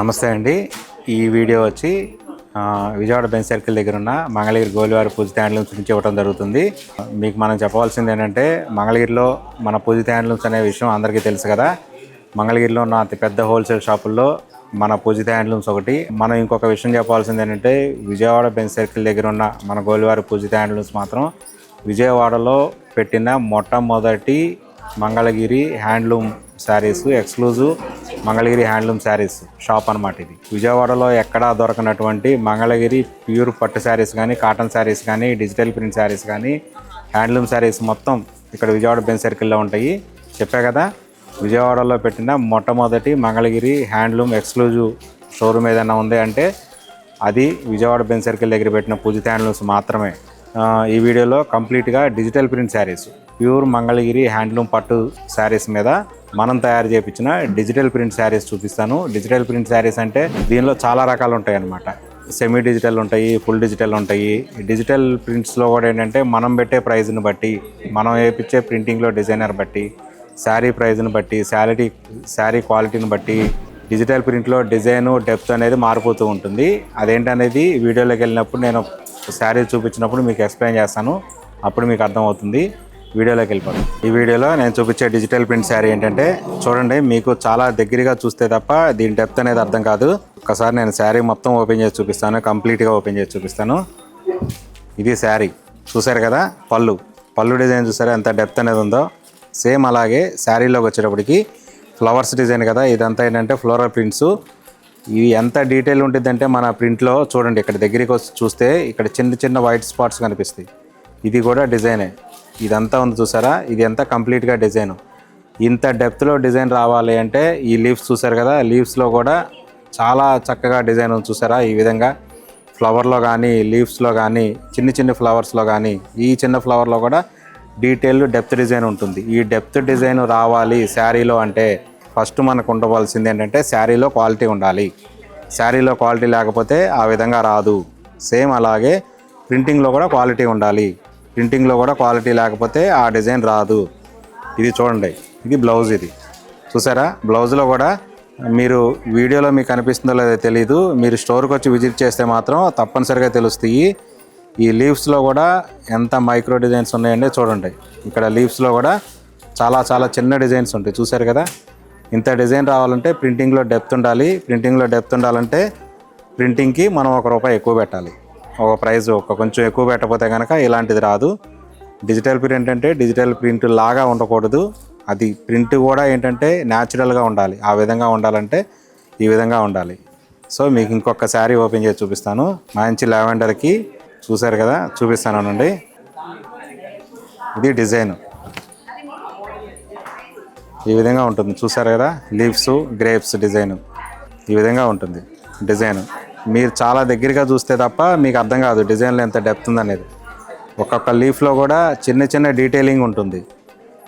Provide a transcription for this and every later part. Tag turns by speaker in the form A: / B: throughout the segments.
A: నమస్తే అండి. ఈ వీడియో వచ్చి విజయవాడ బెంచ్ సర్కిల్ దగ్గర ఉన్న మంగళగిరి గోలివారి పూజిత హ్యాండ్లూమ్స్ నుంచి ఇవ్వడం జరుగుతుంది. మీకు మనం చెప్పవలసింది ఏంటంటే, మంగళగిరిలో మన పూజిత హ్యాండ్లూమ్స్ అనే విషయం అందరికీ తెలుసు కదా. మంగళగిరిలో ఉన్న అతిపెద్ద హోల్సేల్ షాపుల్లో మన పూజిత హ్యాండ్లూమ్స్ ఒకటి. మనం ఇంకొక విషయం చెప్పాల్సింది ఏంటంటే, విజయవాడ బెంచ్ సర్కిల్ దగ్గర ఉన్న మన గోలివారి పూజిత హ్యాండ్లూమ్స్ మాత్రం విజయవాడలో పెట్టిన మొట్టమొదటి Mangalagiri handloom saris, exclusive Mangalagiri handloom saris shop అనమాట. ఇది విజయవాడలో ఎక్కడా దొరకనటువంటి మంగళగిరి ప్యూర్ పట్టు శారీస్ కానీ, కాటన్ శారీస్ కానీ, డిజిటల్ ప్రింట్ శారీస్ కానీ, హ్యాండ్లూమ్ శారీస్ మొత్తం ఇక్కడ విజయవాడ బెంచ్ సర్కిల్లో ఉంటాయి. చెప్పా కదా, విజయవాడలో పెట్టిన మొట్టమొదటి మంగళగిరి హ్యాండ్లూమ్ ఎక్స్క్లూజివ్ షోరూమ్ ఏదైనా ఉంది అంటే అది విజయవాడ బెంచ్ సర్కిల్ దగ్గర పెట్టిన పూజిత హ్యాండ్లూమ్స్ మాత్రమే. ఈ వీడియోలో కంప్లీట్గా digital print saris, pure Mangalagiri handloom పట్టు శారీస్ మీద మనం తయారు చేయించిన డిజిటల్ ప్రింట్ శారీస్ చూపిస్తాను. డిజిటల్ ప్రింట్ శారీస్ అంటే దీనిలో చాలా రకాలు ఉంటాయి అన్నమాట. సెమీ డిజిటల్ ఉంటాయి, ఫుల్ డిజిటల్ ఉంటాయి. డిజిటల్ ప్రింట్స్లో కూడా ఏంటంటే మనం పెట్టే ప్రైజ్ని బట్టి, మనం వేయించే ప్రింటింగ్లో డిజైనర్ బట్టి, శారీ ప్రైజ్ని బట్టి, శారీ క్వాలిటీని బట్టి డిజిటల్ ప్రింట్లో డిజైను డెప్త్ అనేది మారిపోతూ ఉంటుంది. అదేంటనేది వీడియోలోకి వెళ్ళినప్పుడు నేను శారీ చూపించినప్పుడు మీకు ఎక్స్ప్లెయిన్ చేస్తాను. అప్పుడు మీకు అర్థమవుతుంది. వీడియోలోకి వెళ్ళిపోతాం. ఈ వీడియోలో నేను చూపించే డిజిటల్ ప్రింట్ శారీ ఏంటంటే, చూడండి, మీకు చాలా దగ్గరగా చూస్తే తప్ప దీని డెప్త్ అనేది అర్థం కాదు. ఒకసారి నేను శారీ మొత్తం ఓపెన్ చేసి చూపిస్తాను, కంప్లీట్గా ఓపెన్ చేసి చూపిస్తాను. ఇది శారీ చూసారు కదా. పళ్ళు డిజైన్ చూసారా ఎంత డెప్త్ అనేది ఉందో. సేమ్ అలాగే శారీలోకి వచ్చేటప్పటికి ఫ్లవర్స్ డిజైన్ కదా, ఇదంతా ఏంటంటే ఫ్లోరల్ ప్రింట్స్. ఇవి ఎంత డీటెయిల్ ఉంటుందంటే మన ప్రింట్లో చూడండి, ఇక్కడ దగ్గరికి వచ్చి చూస్తే ఇక్కడ చిన్న చిన్న వైట్ స్పాట్స్ కనిపిస్తాయి. ఇది కూడా డిజైనే. ఇదంతా ఉంది చూసారా, ఇది అంతా కంప్లీట్గా డిజైన్. ఇంత డెప్త్లో డిజైన్ రావాలి అంటే ఈ లీవ్స్ చూసారు కదా, లీవ్స్లో కూడా చాలా చక్కగా డిజైన్ ఉంది చూసారా. ఈ విధంగా ఫ్లవర్లో కానీ, లీవ్స్లో కానీ, చిన్న ఫ్లవర్స్లో కానీ, ఈ చిన్న ఫ్లవర్లో కూడా డీటెయిల్ డెప్త్ డిజైన్ ఉంటుంది. ఈ డెప్త్ డిజైన్ రావాలి శారీలో అంటే ఫస్ట్ మనకు ఉండవలసింది ఏంటంటే శారీలో క్వాలిటీ ఉండాలి. శారీలో క్వాలిటీ లేకపోతే ఆ విధంగా రాదు. సేమ్ అలాగే ప్రింటింగ్లో కూడా క్వాలిటీ ఉండాలి. ప్రింటింగ్లో కూడా క్వాలిటీ లేకపోతే ఆ డిజైన్ రాదు. ఇది చూడండి, ఇది బ్లౌజ్. ఇది చూసారా, బ్లౌజ్లో కూడా మీరు వీడియోలో మీకు కనిపిస్తుందో లేదో తెలీదు, మీరు స్టోర్కి వచ్చి విజిట్ చేస్తే మాత్రం తప్పనిసరిగా తెలుస్తాయి. ఈ లీవ్స్లో కూడా ఎంత మైక్రో డిజైన్స్ ఉన్నాయండి చూడండి. ఇక్కడ లీవ్స్లో కూడా చాలా చిన్న డిజైన్స్ ఉంటాయి చూసారు కదా. ఇంత డిజైన్ రావాలంటే ప్రింటింగ్లో డెప్త్ ఉండాలి. ప్రింటింగ్లో డెప్త్ ఉండాలంటే ప్రింటింగ్కి మనం ₹1 ఎక్కువ పెట్టాలి. ఒక ప్రైజ్ కొంచెం ఎక్కువ పెట్టకపోతే కనుక ఇలాంటిది రాదు. డిజిటల్ ప్రింట్ అంటే డిజిటల్ ప్రింట్ లాగా ఉండకూడదు. అది ప్రింట్ కూడా ఏంటంటే న్యాచురల్గా ఉండాలి. ఆ విధంగా ఉండాలంటే ఈ విధంగా ఉండాలి. సో మీకు ఇంకొక శారీ ఓపెన్ చేసి చూపిస్తాను. మంచి లావెండర్కి చూసారు కదా, చూపిస్తానండి. ఇది డిజైన్ ఈ విధంగా ఉంటుంది చూసారు కదా. లీవ్స్, గ్రేప్స్ డిజైన్ ఈ విధంగా ఉంటుంది డిజైన్. మీరు చాలా దగ్గరగా చూస్తే తప్ప మీకు అర్థం కాదు డిజైన్లో ఎంత డెప్త్ ఉందనేది. ఒక్కొక్క లీఫ్లో కూడా చిన్న డీటెయిలింగ్ ఉంటుంది.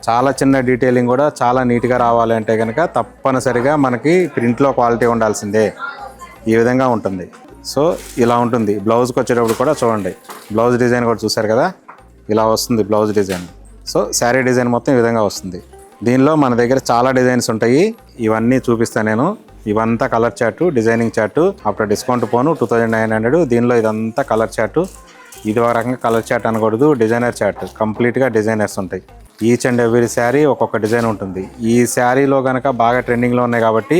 A: చాలా చిన్న డీటెయిలింగ్ కూడా చాలా నీట్గా రావాలి అంటే కనుక తప్పనిసరిగా మనకి ప్రింట్లో క్వాలిటీ ఉండాల్సిందే. ఈ విధంగా ఉంటుంది. సో ఇలా ఉంటుంది. బ్లౌజ్కి వచ్చేటప్పుడు కూడా చూడండి, బ్లౌజ్ డిజైన్ కూడా చూసారు కదా, ఇలా వస్తుంది blouse design. So sari design మొత్తం ఈ విధంగా వస్తుంది. దీనిలో మన దగ్గర చాలా డిజైన్స్ ఉంటాయి. ఇవన్నీ చూపిస్తాను నేను. ఇవంతా కలర్ చార్టు, డిజైనింగ్ చార్టు. అప్పుడు డిస్కౌంట్ పోను 2900. దీనిలో ఇదంతా కలర్ చార్టు. ఇది ఒక రకంగా కలర్ చార్ట్ అనకూడదు, డిజైనర్ చార్ట్. కంప్లీట్గా డిజైనర్స్ ఉంటాయి. ఈచ్ అండ్ ఎవ్రీ శారీ ఒక్కొక్క డిజైన్ ఉంటుంది. ఈ శారీలో కనుక బాగా ట్రెండింగ్లో ఉన్నాయి కాబట్టి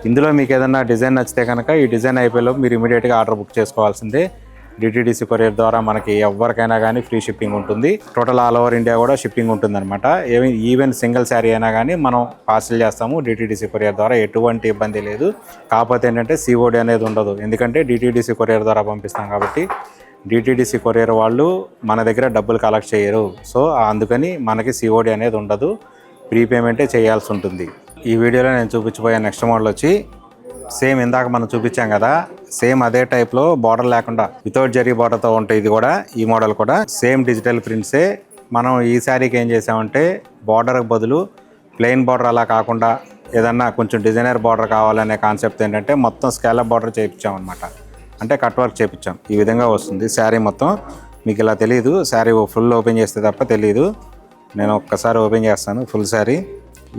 A: ఇందులో మీకు ఏదైనా డిజైన్ నచ్చితే కనుక ఈ డిజైన్ అయిపోయేలోపు మీరు ఇమీడియట్గా ఆర్డర్ బుక్ చేసుకోవాల్సిందే. DTDC కొరియర్ ద్వారా మనకి ఎవరికైనా కానీ ఫ్రీ షిప్పింగ్ ఉంటుంది. టోటల్ ఆల్ ఓవర్ ఇండియా కూడా షిప్పింగ్ ఉంటుంది అనమాట. ఈవెన్ సింగిల్ శారీ అయినా కానీ మనం పార్సిల్ చేస్తాము DTDC కొరియర్ ద్వారా. ఎటువంటి ఇబ్బంది లేదు. కాకపోతే ఏంటంటే COD అనేది ఉండదు. ఎందుకంటే DTDC కొరియర్ ద్వారా పంపిస్తాం కాబట్టి DTDC కొరియర్ వాళ్ళు మన దగ్గర డబ్బులు కలెక్ట్ చేయరు. సో అందుకని మనకి COD అనేది ఉండదు. ప్రీపేమెంటే చేయాల్సి ఉంటుంది. ఈ వీడియోలో నేను చూపించబోయే నెక్స్ట్ మోడల్ వచ్చి సేమ్ ఇందాక మనం చూపించాం కదా, సేమ్ అదే టైప్లో బార్డర్ లేకుండా వితౌట్ జరీ బార్డర్తో ఉంటాయి. ఇది కూడా, ఈ మోడల్ కూడా సేమ్ డిజిటల్ ప్రింట్సే. మనం ఈ శారీకి ఏం చేసామంటే బార్డర్కి బదులు ప్లెయిన్ బార్డర్ అలా కాకుండా ఏదన్నా కొంచెం డిజైనర్ బార్డర్ కావాలనే కాన్సెప్ట్ ఏంటంటే మొత్తం స్కాలప్ బార్డర్ చేయించాం అనమాట. అంటే కట్ వర్క్ చేయించాం. ఈ విధంగా వస్తుంది శారీ మొత్తం. మీకు ఇలా తెలియదు, శారీ ఫుల్ ఓపెన్ చేస్తే తప్ప తెలియదు. నేను ఒక్కసారి ఓపెన్ చేస్తాను ఫుల్ శారీ.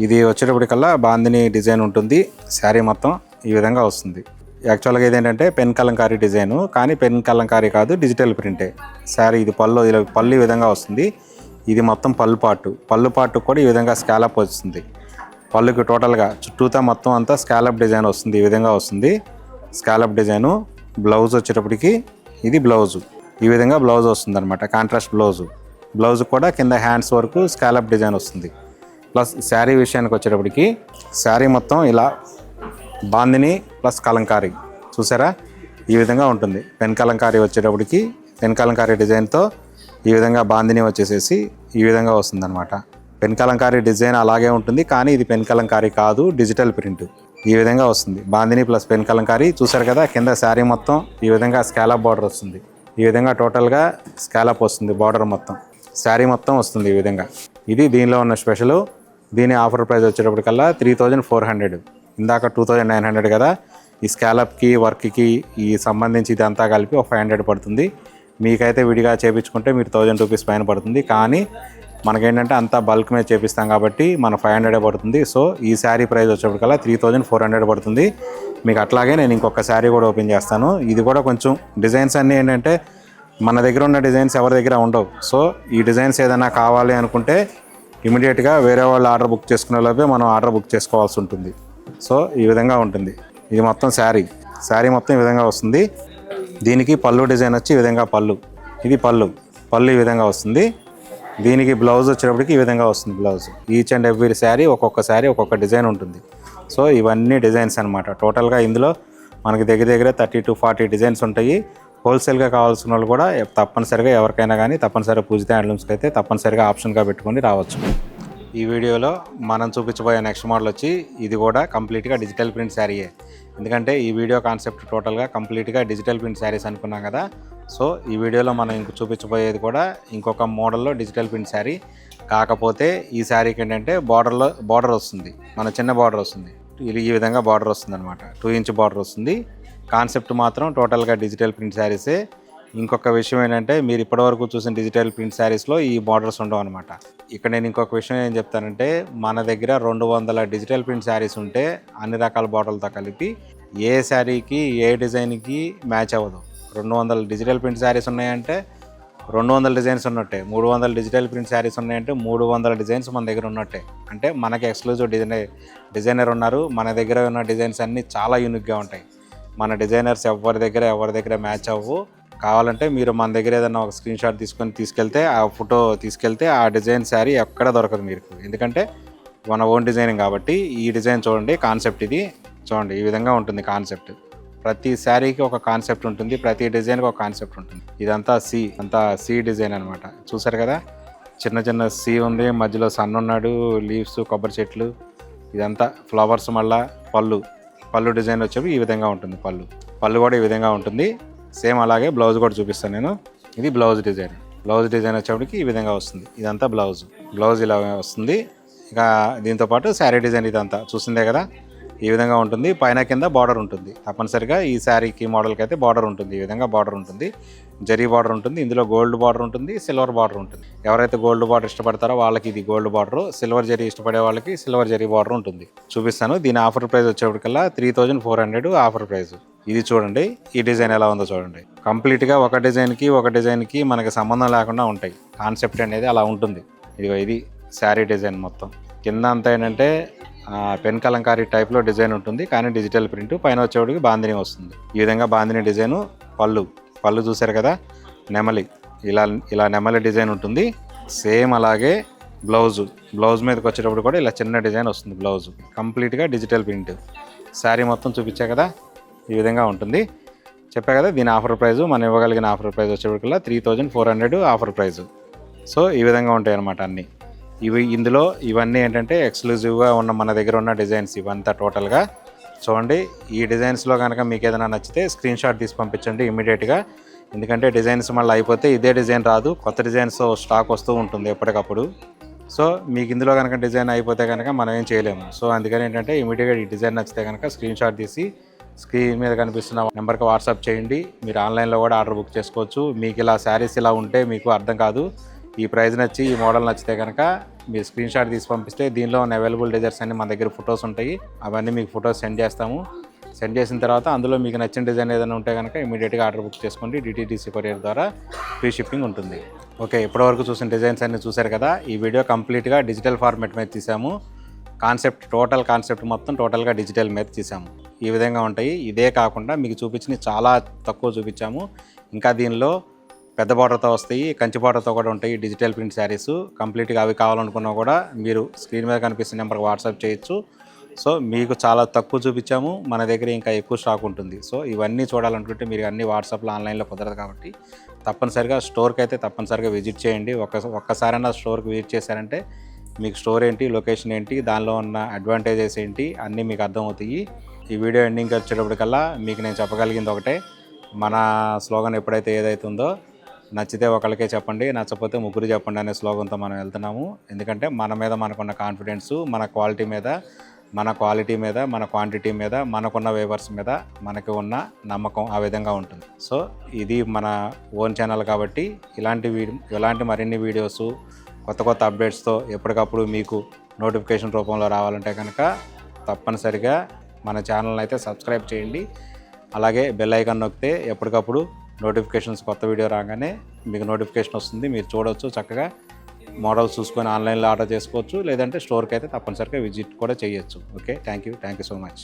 A: ఇది వచ్చేటప్పటికల్లా బాందిని డిజైన్ ఉంటుంది శారీ మొత్తం. ఈ విధంగా వస్తుంది. యాక్చువల్గా ఇదేంటంటే పెన్ కలంకారీ డిజైను, కానీ పెన్ కలంకారీ కాదు, డిజిటల్ ప్రింటే శారీ. ఇది పళ్ళు, ఇలా పళ్ళు ఈ విధంగా వస్తుంది. ఇది మొత్తం పళ్ళు పాటు కూడా ఈ విధంగా స్కాలప్ వస్తుంది. పళ్ళుకి టోటల్గా చుట్టూతా మొత్తం అంతా స్కాలప్ డిజైన్ వస్తుంది. ఈ విధంగా వస్తుంది స్కాలప్ డిజైను. బ్లౌజ్ వచ్చేటప్పటికి ఇది బ్లౌజు, ఈ విధంగా బ్లౌజ్ వస్తుంది అనమాట, కాంట్రాస్ట్ బ్లౌజ్ కూడా కింద హ్యాండ్స్ వరకు స్కాలప్ డిజైన్ వస్తుంది. ప్లస్ శారీ విషయానికి వచ్చేటప్పటికి శారీ మొత్తం ఇలా బాందిని ప్లస్ కలంకారీ చూసారా, ఈ విధంగా ఉంటుంది. పెన్ కలంకారీ వచ్చేటప్పటికి పెన్ కలంకారీ డిజైన్తో ఈ విధంగా బాందిని వచ్చేసేసి ఈ విధంగా వస్తుందన్నమాట. పెన్ కలంకారీ డిజైన్ అలాగే ఉంటుంది, కానీ ఇది పెన్ కలంకారీ కాదు, డిజిటల్ ప్రింట్. ఈ విధంగా వస్తుంది బాందిని ప్లస్ పెన్ కలంకారీ. చూసారు కదా, కింద శారీ మొత్తం ఈ విధంగా స్కాలప్ బార్డర్ వస్తుంది. ఈ విధంగా టోటల్గా స్కాలప్ వస్తుంది, బార్డర్ మొత్తం శారీ మొత్తం వస్తుంది ఈ విధంగా. ఇది దీనిలో ఉన్న స్పెషల్. దీని ఆఫర్ ప్రైస్ వచ్చేటప్పటికల్లా 3400. ఇందాక 2900 కదా. ఈ స్కాలప్కి వర్క్కి ఈ సంబంధించి ఇదంతా కలిపి ఒక 500 పడుతుంది. మీకైతే విడిగా చేయించుకుంటే మీరు 1000 రూపీస్ పైన పడుతుంది. కానీ మనకేంటంటే అంతా బల్క్ మీద చేపిస్తాం కాబట్టి మన 500 పడుతుంది. సో ఈ శారీ ప్రైస్ వచ్చేప్పటికల్లా 3400 పడుతుంది మీకు. అట్లాగే నేను ఇంకొక శారీ కూడా ఓపెన్ చేస్తాను. ఇది కూడా కొంచెం డిజైన్స్ అన్నీ ఏంటంటే మన దగ్గర ఉన్న డిజైన్స్ ఎవరి దగ్గర ఉండవు. సో ఈ డిజైన్స్ ఏదైనా కావాలి అనుకుంటే ఇమీడియట్గా వేరే వాళ్ళు ఆర్డర్ బుక్ చేసుకునే లోపే మనం ఆర్డర్ బుక్ చేసుకోవాల్సి ఉంటుంది. సో ఈ విధంగా ఉంటుంది. ఇది మొత్తం శారీ మొత్తం ఈ విధంగా వస్తుంది. దీనికి పళ్ళు డిజైన్ వచ్చి ఈ విధంగా ఇది పళ్ళు ఈ విధంగా వస్తుంది. దీనికి బ్లౌజ్ వచ్చేటప్పటికి ఈ విధంగా వస్తుంది blouse. Each and every sari ఒక్కొక్క డిజైన్ ఉంటుంది. సో ఇవన్నీ డిజైన్స్ అనమాట. టోటల్గా ఇందులో మనకి దగ్గర 30 to 40 డిజైన్స్ ఉంటాయి. హోల్సేల్గా కావాల్సిన వాళ్ళు కూడా తప్పనిసరిగా ఎవరికైనా కానీ తప్పనిసరిగా పూజిత హ్యాండ్లూమ్స్కి అయితే తప్పనిసరిగా ఆప్షన్గా పెట్టుకొని రావచ్చు. ఈ వీడియోలో మనం చూపించబోయే నెక్స్ట్ మోడల్ వచ్చి ఇది కూడా కంప్లీట్గా డిజిటల్ ప్రింట్ శారీయే. ఎందుకంటే ఈ వీడియో కాన్సెప్ట్ టోటల్గా కంప్లీట్గా డిజిటల్ ప్రింట్ శారీస్ అనుకున్నాం కదా. సో ఈ వీడియోలో మనం చూపించబోయేది కూడా ఇంకొక మోడల్లో డిజిటల్ ప్రింట్ శారీ. కాకపోతే ఈ శారీకి ఏంటంటే బార్డర్ వస్తుంది, మన చిన్న బార్డర్ వస్తుంది. ఈ విధంగా బార్డర్ వస్తుంది అనమాట, 2 ఇంచ్ బార్డర్ వస్తుంది. కాన్సెప్ట్ మాత్రం టోటల్గా డిజిటల్ ప్రింట్ శారీసే. ఇంకొక విషయం ఏంటంటే మీరు ఇప్పటివరకు చూసిన డిజిటల్ ప్రింట్ శారీస్లో ఈ బార్డర్స్ ఉండవు అనమాట. ఇక్కడ నేను ఇంకొక విషయం ఏం చెప్తానంటే, మన దగ్గర 200 డిజిటల్ ప్రింట్ శారీస్ ఉంటే అన్ని రకాల బార్డర్లతో కలిపి ఏ శారీకి ఏ డిజైన్కి మ్యాచ్ అవ్వదు. 200 డిజిటల్ ప్రింట్ శారీస్ ఉన్నాయంటే 200 డిజైన్స్ ఉన్నట్టే, 300 డిజిటల్ ప్రింట్ శారీస్ ఉన్నాయంటే 300 డిజైన్స్ మన దగ్గర ఉన్నట్టే. అంటే మనకి ఎక్స్క్లూజివ్ డిజైనర్ ఉన్నారు. మన దగ్గర ఉన్న డిజైన్స్ అన్నీ చాలా యూనిక్గా ఉంటాయి. మన డిజైనర్స్ ఎవరి దగ్గర మ్యాచ్ అవ్వు. కావాలంటే మీరు మన దగ్గర ఏదైనా ఒక స్క్రీన్ షాట్ తీసుకెళ్తే ఆ ఫోటో తీసుకెళ్తే ఆ డిజైన్ శారీ ఎక్కడ దొరకదు మీకు. ఎందుకంటే మన ఓన్ డిజైనింగ్ కాబట్టి. ఈ డిజైన్ చూడండి, కాన్సెప్ట్ ఇది చూడండి, ఈ విధంగా ఉంటుంది కాన్సెప్ట్. ప్రతి శారీకి ఒక కాన్సెప్ట్ ఉంటుంది, ప్రతి డిజైన్కి ఒక కాన్సెప్ట్ ఉంటుంది. ఇదంతా సి డిజైన్ అనమాట. చూసారు కదా, చిన్న సి ఉంది, మధ్యలో సన్ ఉన్నాడు, లీవ్స్, కొబ్బరి చెట్లు, ఇదంతా ఫ్లవర్స్. మళ్ళా పళ్ళు డిజైన్ వచ్చేవి ఈ విధంగా ఉంటుంది. పళ్ళు కూడా ఈ విధంగా ఉంటుంది. సేమ్ అలాగే బ్లౌజ్ కూడా చూపిస్తాను నేను. ఇది బ్లౌజ్ డిజైన్ వచ్చేప్పటికి ఈ విధంగా వస్తుంది. ఇదంతా బ్లౌజ్ ఇలా వస్తుంది. ఇక దీంతో పాటు శారీ డిజైన్ ఇదంతా చూసిందే కదా, ఈ విధంగా ఉంటుంది. పైన కింద బార్డర్ ఉంటుంది. తప్పనిసరిగా ఈ శారీకి మోడల్కి అయితే బార్డర్ ఉంటుంది. ఈ విధంగా బార్డర్ ఉంటుంది, జరీ బార్డర్ ఉంటుంది. ఇందులో గోల్డ్ బార్డర్ ఉంటుంది, సిల్వర్ బార్డర్ ఉంటుంది. ఎవరైతే గోల్డ్ బార్డర్ ఇష్టపడతారో వాళ్ళకి ఇది గోల్డ్ బార్డర్, సిల్వర్ జరీ ఇష్టపడే వాళ్ళకి సిల్వర్ జరీ బార్డర్ ఉంటుంది. చూపిస్తాను. దీని ఆఫర్ ప్రైస్ వచ్చేప్పటికల్లా 3400 ఆఫర్ ప్రైస్. ఇది చూడండి, ఈ డిజైన్ ఎలా ఉందో చూడండి. కంప్లీట్గా ఒక డిజైన్కి మనకి సంబంధం లేకుండా ఉంటాయి. కాన్సెప్ట్ అనేది అలా ఉంటుంది. ఇది శారీ డిజైన్ మొత్తం. కింద అంతా ఏంటంటే పెన్ కలంకారీ టైప్లో డిజైన్ ఉంటుంది, కానీ డిజిటల్ ప్రింట్. పైన వచ్చేవాడికి బాందిని వస్తుంది. ఈ విధంగా బాందిని డిజైను. పళ్ళు చూసారు కదా, నెమలి, ఇలా నెమలి డిజైన్ ఉంటుంది. సేమ్ అలాగే బ్లౌజ్ మీదకి వచ్చేటప్పుడు కూడా ఇలా చిన్న డిజైన్ వస్తుంది. బ్లౌజ్ కంప్లీట్గా డిజిటల్ ప్రింట్. శారీ మొత్తం చూపించా కదా, ఈ విధంగా ఉంటుంది. చెప్పా కదా, దీని ఆఫర్ ప్రైజు మనం ఇవ్వగలిగిన ఆఫర్ ప్రైస్ వచ్చేప్పటికల్లా 3400 ఆఫర్ ప్రైజు. సో ఈ విధంగా ఉంటాయి అన్నమాట అన్నీ. ఇందులో ఇవన్నీ ఏంటంటే ఎక్స్క్లూజివ్గా ఉన్న మన దగ్గర ఉన్న డిజైన్స్ ఇవంతా టోటల్గా చూడండి. ఈ డిజైన్స్లో కనుక మీకు ఏదైనా నచ్చితే స్క్రీన్ షాట్ తీసి పంపించండి ఇమీడియట్గా. ఎందుకంటే డిజైన్స్ మళ్ళీ అయిపోతే ఇదే డిజైన్ రాదు, కొత్త డిజైన్స్ స్టాక్ వస్తూ ఉంటుంది ఎప్పటికప్పుడు. సో మీకు ఇందులో కనుక డిజైన్ అయిపోతే కనుక మనం ఏం చేయలేము. సో అందుకని ఏంటంటే ఇమీడియట్గా ఈ డిజైన్ నచ్చితే కనుక స్క్రీన్ షాట్ తీసి స్క్రీన్ మీద కనిపిస్తున్న నెంబర్కి వాట్సాప్ చేయండి. మీరు ఆన్లైన్లో కూడా ఆర్డర్ బుక్ చేసుకోవచ్చు. మీకు ఇలా శారీస్ ఇలా ఉంటే మీకు అర్థం కాదు, ఈ ప్రైస్ నచ్చి ఈ మోడల్ నచ్చితే కనుక మీరు స్క్రీన్ షాట్ తీసి పంపిస్తే దీనిలో ఉన్న అవైలబుల్ డిజైన్స్ అన్ని మన దగ్గర ఫొటోస్ ఉంటాయి. అవన్నీ మీకు ఫొటోస్ సెండ్ చేస్తాము. సెండ్ చేసిన తర్వాత అందులో మీకు నచ్చిన డిజైన్ ఏదైనా ఉంటే కనుక ఇమీడియట్గా ఆర్డర్ బుక్ చేసుకోండి. డిటీడీసీ కొరియర్ ద్వారా ఫ్రీ షిప్పింగ్ ఉంటుంది. ఓకే, ఇప్పటివరకు చూసిన డిజైన్స్ అన్ని చూశారు కదా. ఈ వీడియో కంప్లీట్గా డిజిటల్ ఫార్మాట్ మీద తీసాము. టోటల్ కాన్సెప్ట్ మొత్తం టోటల్గా డిజిటల్ మీద తీసాము. ఈ విధంగా ఉంటాయి. ఇదే కాకుండా మీకు చూపించినవి చాలా తక్కువ చూపించాము. ఇంకా దీనిలో పెద్ద బార్డర్తో వస్తాయి, కంచి బార్డర్తో కూడా ఉంటాయి డిజిటల్ ప్రింట్ శారీస్. కంప్లీట్గా అవి కావాలనుకున్నా కూడా మీరు స్క్రీన్ మీద కనిపిస్తున్న నెంబర్కి వాట్సాప్ చేయొచ్చు. సో మీకు చాలా తక్కువ చూపించాము, మన దగ్గర ఇంకా ఎక్కువ స్టాక్ ఉంటుంది. సో ఇవన్నీ చూడాలనుకుంటే మీరు అన్ని వాట్సాప్లో ఆన్లైన్లో కుదరదు కాబట్టి తప్పనిసరిగా స్టోర్కి అయితే తప్పనిసరిగా విజిట్ చేయండి. ఒక్కసారైనా స్టోర్కి విజిట్ చేశారంటే మీకు స్టోర్ ఏంటి, లొకేషన్ ఏంటి, దానిలో ఉన్న అడ్వాంటేజెస్ ఏంటి అన్నీ మీకు అర్థమవుతాయి. ఈ వీడియో ఎండింగ్కి వచ్చేటప్పటికల్లా మీకు నేను చెప్పగలిగింది ఒకటే, మన స్లోగన్ ఎప్పుడైతే ఏదైతుందో నచ్చితే ఒకళ్ళకే చెప్పండి, నచ్చకపోతే ముగ్గురు చెప్పండి అనే స్లోగన్తో మనం వెళ్తున్నాము. ఎందుకంటే మన మీద మనకున్న కాన్ఫిడెన్సు, మన క్వాలిటీ మీద, మన క్వాంటిటీ మీద, మనకున్న వేవర్స్ మీద మనకు ఉన్న నమ్మకం ఆ విధంగా ఉంటుంది. సో ఇది మన ఓన్ ఛానల్ కాబట్టి ఇలాంటి మరిన్ని వీడియోసు కొత్త అప్డేట్స్తో ఎప్పటికప్పుడు మీకు నోటిఫికేషన్ రూపంలో రావాలంటే కనుక తప్పనిసరిగా మన ఛానల్ని అయితే సబ్స్క్రైబ్ చేయండి. అలాగే బెల్ ఐకాన్ నొక్కితే ఎప్పటికప్పుడు నోటిఫికేషన్స్ కొత్త వీడియో రాగానే మీకు నోటిఫికేషన్ వస్తుంది. మీరు చూడవచ్చు, చక్కగా మోడల్స్ చూసుకొని ఆన్లైన్లో ఆర్డర్ చేసుకోవచ్చు, లేదంటే స్టోర్కి అయితే తప్పనిసరిగా విజిట్ కూడా చేయొచ్చు. Okay, thank you so much.